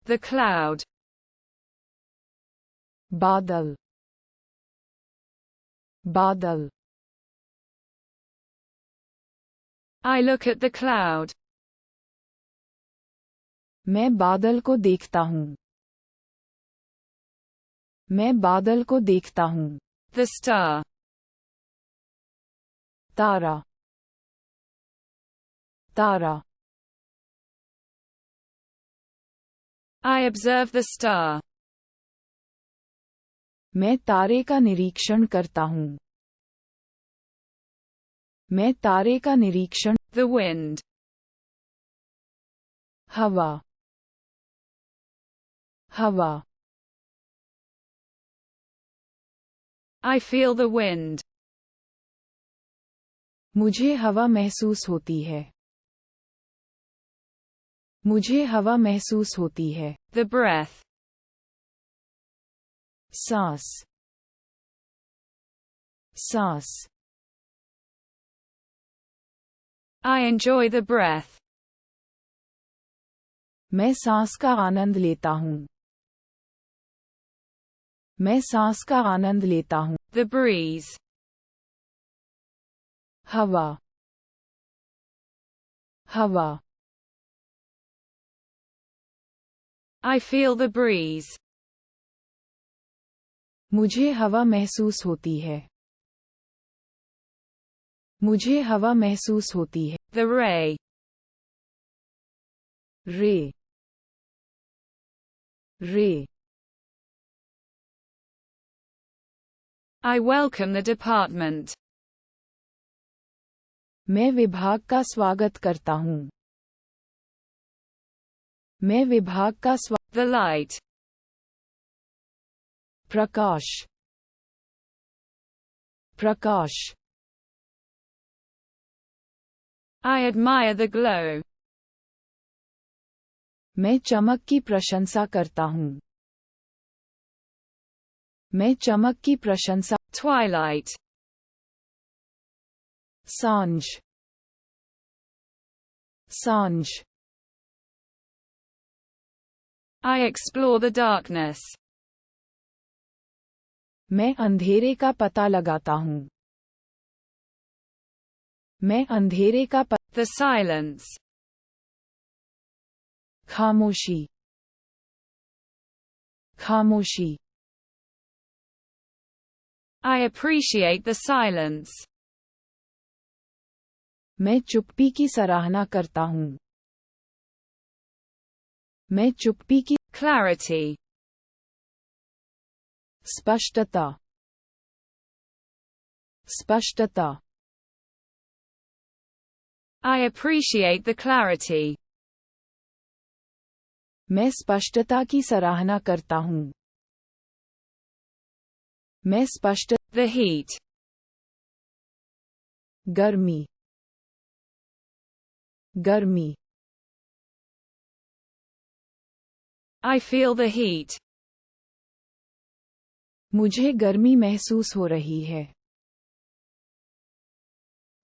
The cloud. बादल, बादल. I look at the cloud. मैं बादल को देखता हूँ. मैं बादल को देखता हूँ. The star. Tara, Tara. I observe the star. मैं तारे का निरीक्षण करता हूँ. मैं तारे का निरीक्षण. The wind. हवा, हवा. I feel the wind. मुझे हवा महसूस होती है. मुझे हवा महसूस होती है. The breath. सांस, सांस. I enjoy the breath. मैं सांस का आनंद लेता हूँ. मैं सांस का आनंद लेता हूँ. The breeze. हवा, हवा. I feel the breeze. मुझे हवा महसूस होती है. मुझे हवा महसूस होती है. The ray. रे, रे. I welcome the department. मैं विभाग का स्वागत करता हूँ. मैं विभाग का The light. Prakash, Prakash. I admire the glow. मैं चमक की प्रशंसा करता हूँ. मैं चमक की प्रशंसा. Twilight. सांझ, सांझ. I explore the darkness. मैं अंधेरे का पता लगाता हूँ. मैं अंधेरे का The silence. खामोशी, खामोशी. I appreciate the silence. मैं चुप्पी की सराहना करता हूँ. मैं चुप्पी की. Clarity. स्पष्टता, स्पष्टता. I appreciate the clarity. मैं स्पष्टता की सराहना करता हूँ. मैं स्पष्ट. The heat. गर्मी, गर्मी. I feel the heat. मुझे गर्मी महसूस हो रही है.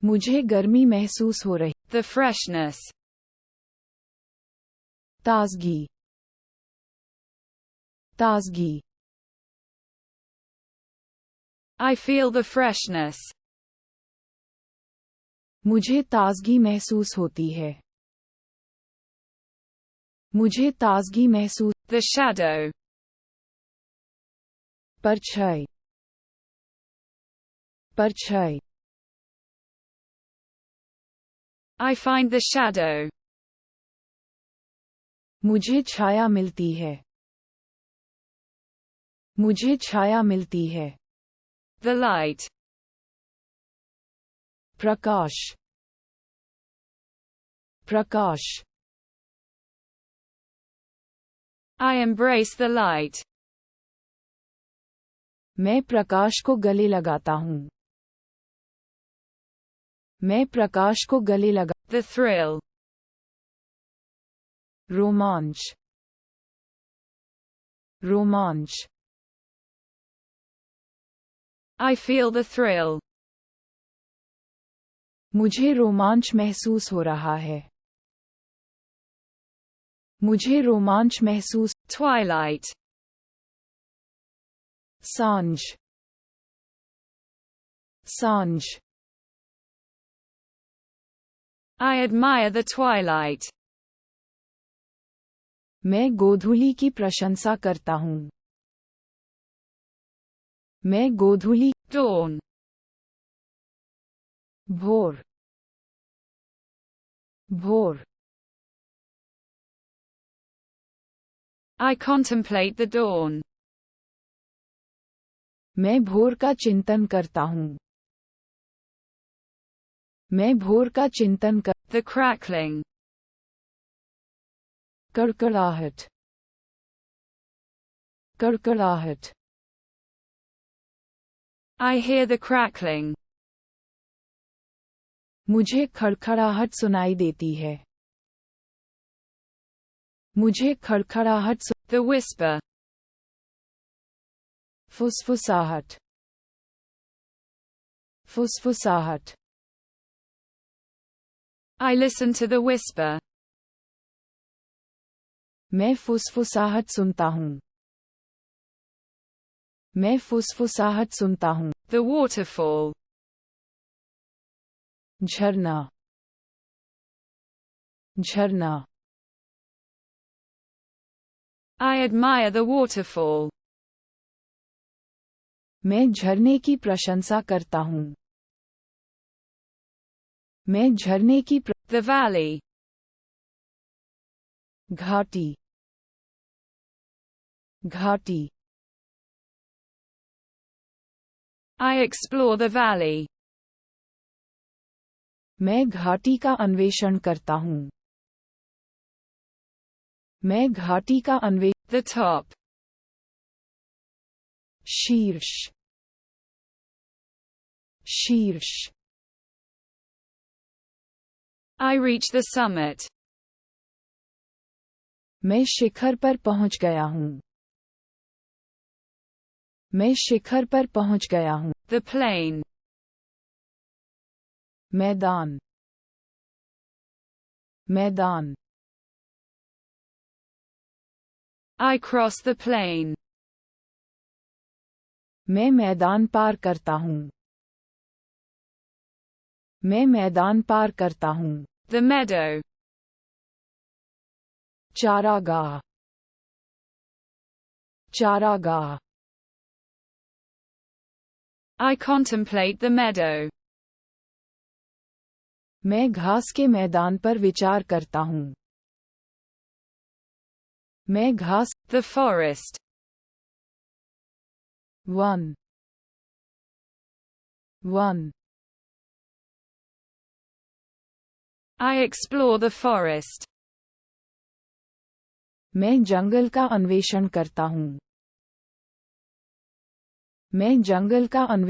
मुझे गर्मी महसूस हो रही. The freshness. ताजगी, ताजगी. I feel the freshness. मुझे ताजगी महसूस होती है. मुझे ताजगी महसूस. The shadow. परछाई, परछाई. I find the shadow. मुझे छाया मिलती है. मुझे छाया मिलती है. The light. Prakash, Prakash. I embrace the light. मैं प्रकाश को गले लगाता हूँ. मैं प्रकाश को गले लगा. The thrill. रोमांच, रोमांच. I feel the thrill. मुझे रोमांच महसूस हो रहा है. मुझे रोमांच महसूस। Twilight. सांझ, सांझ। I admire the twilight. मैं गोधूली की प्रशंसा करता हूँ। मैं गोधूली। Dawn. भोर, भोर। I contemplate the dawn. मैं भोर का चिंतन करता हूँ। मैं भोर का चिंतन कर। The crackling. कड़कड़ाहट, कड़कड़ाहट। I hear the crackling. मुझे खड़खड़ाहट सुनाई देती है। मुझे खड़खड़ाहट The whisper. फुसफुसाहट, फुसफुसाहट। I listen to the whisper. मैं फुसफुसाहट सुनता हूँ। मैं फुसफुसाहट सुनता हूँ। The waterfall. झरना, झरना। I admire the waterfall. मैं झरने की प्रशंसा करता हूँ। मैं झरने की The valley. घाटी, घाटी। I explore the valley. मैं घाटी का अन्वेषण करता हूँ। मैं घाटी का The top. शीर्ष, शीर्ष। I reach the summit. मैं शिखर पर पहुँच गया हूँ। मैं शिखर पर पहुँच गया हूँ। The plain. मैदान, मैदान। I cross the plain. मैं मैदान पार करता हूँ। मैं मैदान पार करता हूँ। The meadow. चारागाह, चारागाह। I contemplate the meadow. मैं घास के मैदान पर विचार करता हूँ। मैं घास। The forest. One, one. I explore the forest. मैं जंगल का अन्वेषण करता हूँ। मैं जंगल का अन्वेषण